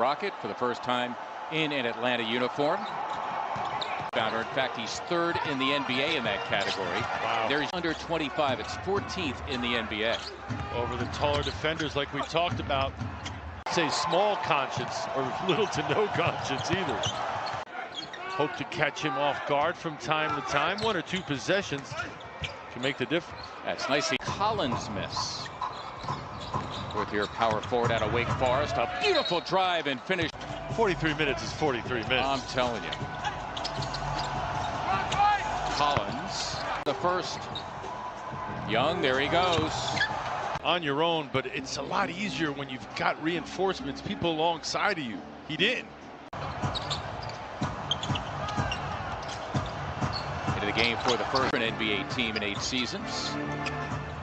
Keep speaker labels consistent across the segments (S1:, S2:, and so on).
S1: Rocket for the first time in an Atlanta uniform. In fact, he's third in the NBA in that category.
S2: Wow.
S1: There's under 25. It's 14th in the NBA.
S2: Over the taller defenders like we talked about. Say small conscience or little to no conscience either. Hope to catch him off guard from time to time. One or two possessions can make the difference.
S1: That's nice. Collins miss. Fourth-year power forward out of Wake Forest. A beautiful drive and finish.
S2: 43 minutes is 43 minutes.
S1: I'm telling you. Collins, the first. Young, there he goes.
S2: On your own, but it's a lot easier when you've got reinforcements, people alongside of you. He didn't.
S1: Into the game for the first NBA team in 8 seasons.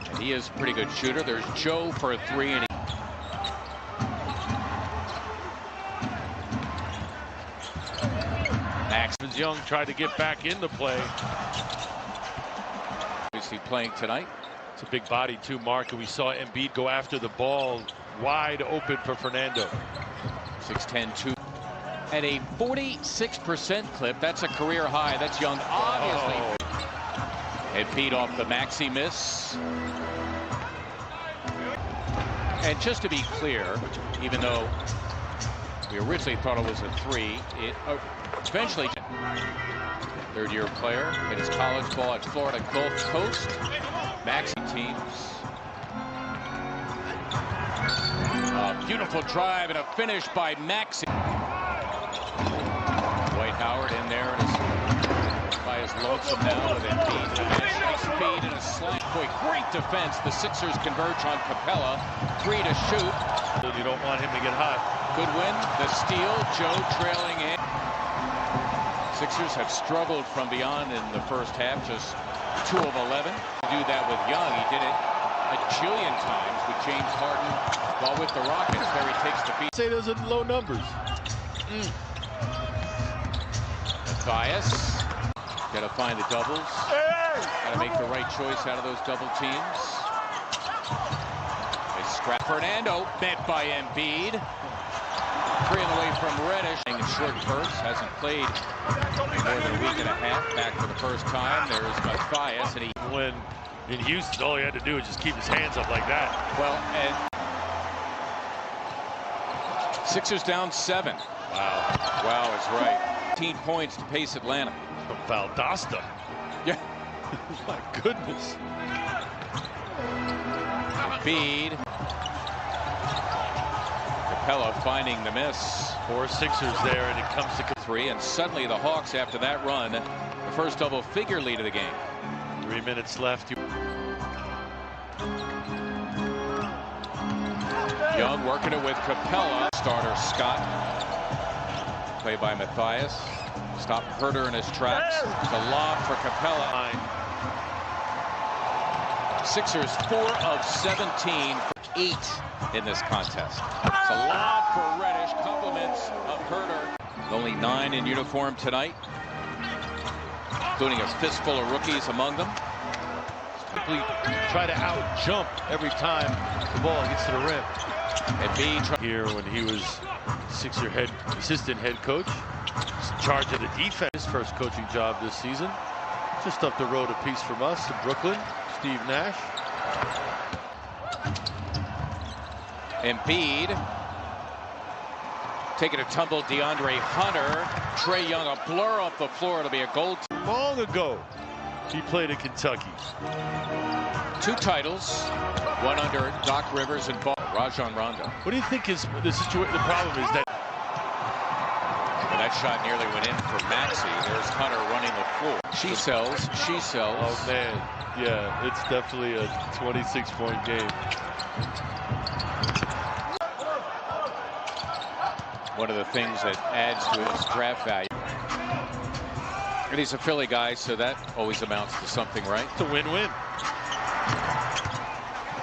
S1: And he is a pretty good shooter. There's Joe for a 3. And
S2: Max Young tried to get back into play.
S1: is he playing tonight?
S2: It's a big body too, Mark, and we saw Embiid go after the ball wide open for Fernando.
S1: 6'10", 2. At a 46% clip, that's a career high. That's Young, obviously. Embiid off the maxi miss. And just to be clear, even though we originally thought it was a 3, it eventually. Third-year player hit his college ball at Florida Gulf Coast. Maxi teams. A beautiful drive and a finish by Maxi. Dwight Howard in there by his lonesome now with Embiid. Nice speed and a slant. Boy, great defense. The Sixers converge on Capella. 3 to shoot.
S2: You don't want him to get hot.
S1: Good win. The steal. Joe trailing in. Sixers have struggled from beyond in the first half. Just 2 of 11. To do that with Young. He did it a jillion times with James Harden while with the Rockets. There he takes the beat.
S2: Say those are low numbers.
S1: Matthias. Got to find the doubles. Got to make the right choice out of those double teams. They scrap. Fernando met by Embiid. 3 on the way from Reddish. In short bursts, hasn't played more than a week and a half. Back for the first time. There's Matthias, and he.
S2: When in Houston, all he had to do was just keep his hands up like that.
S1: Well, and Sixers down 7.
S2: Wow.
S1: Wow, it's right. 18 points to pace Atlanta.
S2: From Valdosta.
S1: Yeah.
S2: My goodness.
S1: Embiid. Capella finding the miss.
S2: 4 Sixers there, and it comes to
S1: 3, and suddenly the Hawks, after that run, the first double-figure lead of the game.
S2: 3 minutes left.
S1: Young working it with Capella. Starter Scott. Play by Matthias. Stop Herter in his tracks. It's a lob for Capella. Sixers 4 of 17 for 8 in this contest. It's a lob for Reddish. Compliments of Herter. Only 9 in uniform tonight, including a fistful of rookies among them.
S2: Simply try to out-jump every time the ball gets to the rim.
S1: Embiid
S2: here when he was Sixer assistant head coach, in charge of the defense. His first coaching job this season. Just up the road a piece from us to Brooklyn, Steve Nash.
S1: Embiid taking a tumble. DeAndre Hunter. Trae Young, a blur off the floor. It'll be a goal.
S2: Long ago, he played at Kentucky.
S1: 2 titles, 1 under Doc Rivers and Rajon Rondo.
S2: What do you think is the situation? The problem is that
S1: that shot nearly went in for Maxey. There's Hunter running the floor. She sells.
S2: Oh man, yeah, it's definitely a 26-point game.
S1: One of the things that adds to his draft value. And he's a Philly guy, so that always amounts to something, right?
S2: It's a win-win.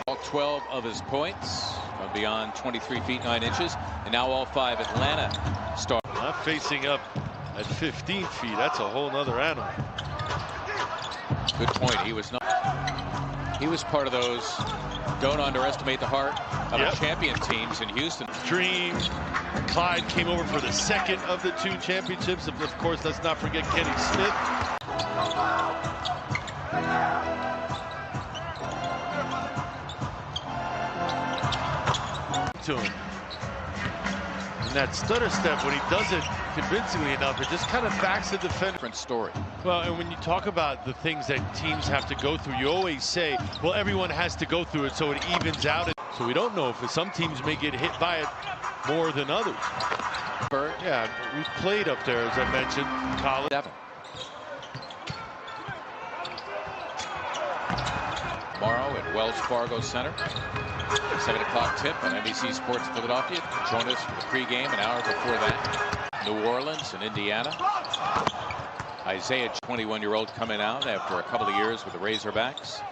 S1: All 12 of his points from beyond 23 feet 9 inches, and now all 5 Atlanta start.
S2: Not facing up at 15 feet. That's a whole nother animal.
S1: Good point. He was not. He was part of those. Don't underestimate the heart of a champion teams in Houston.
S2: Dream Clyde came over for the second of the 2 championships. Of course, let's not forget Kenny Smith. To him. And that stutter step, when he does it convincingly enough, it just kind of backs the defender.
S1: Different story.
S2: Well, and when you talk about the things that teams have to go through, you always say, well, everyone has to go through it so it evens out. So we don't know if some teams may get hit by it more than others. Yeah, we've played up there, as I mentioned, college.
S1: Tomorrow at Wells Fargo Center. 7 o'clock tip on NBC Sports Philadelphia. Join us for the pregame an hour before that. New Orleans and Indiana. Isaiah, 21-year-old, coming out after a couple of years with the Razorbacks.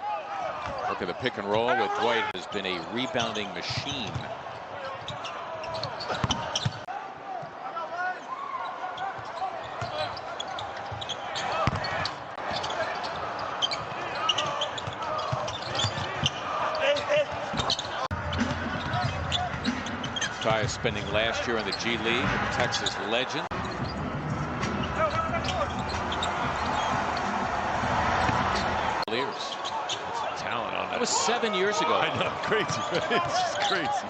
S1: Look at the pick and roll with Dwight. Has been a rebounding machine. Tyus spending last year in the G League, Texas legend.
S2: Talent on that.
S1: That was 7 years ago.
S2: I know, crazy. It's just crazy.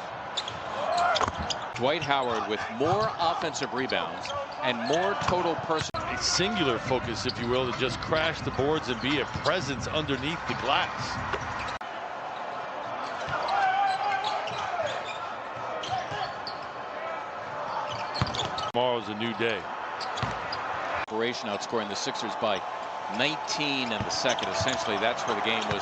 S1: Dwight Howard with more offensive rebounds and more total personal.
S2: A singular focus, if you will, to just crash the boards and be a presence underneath the glass. Tomorrow's a new day.
S1: Operation outscoring the Sixers by 19 in the second. Essentially, that's where the game was.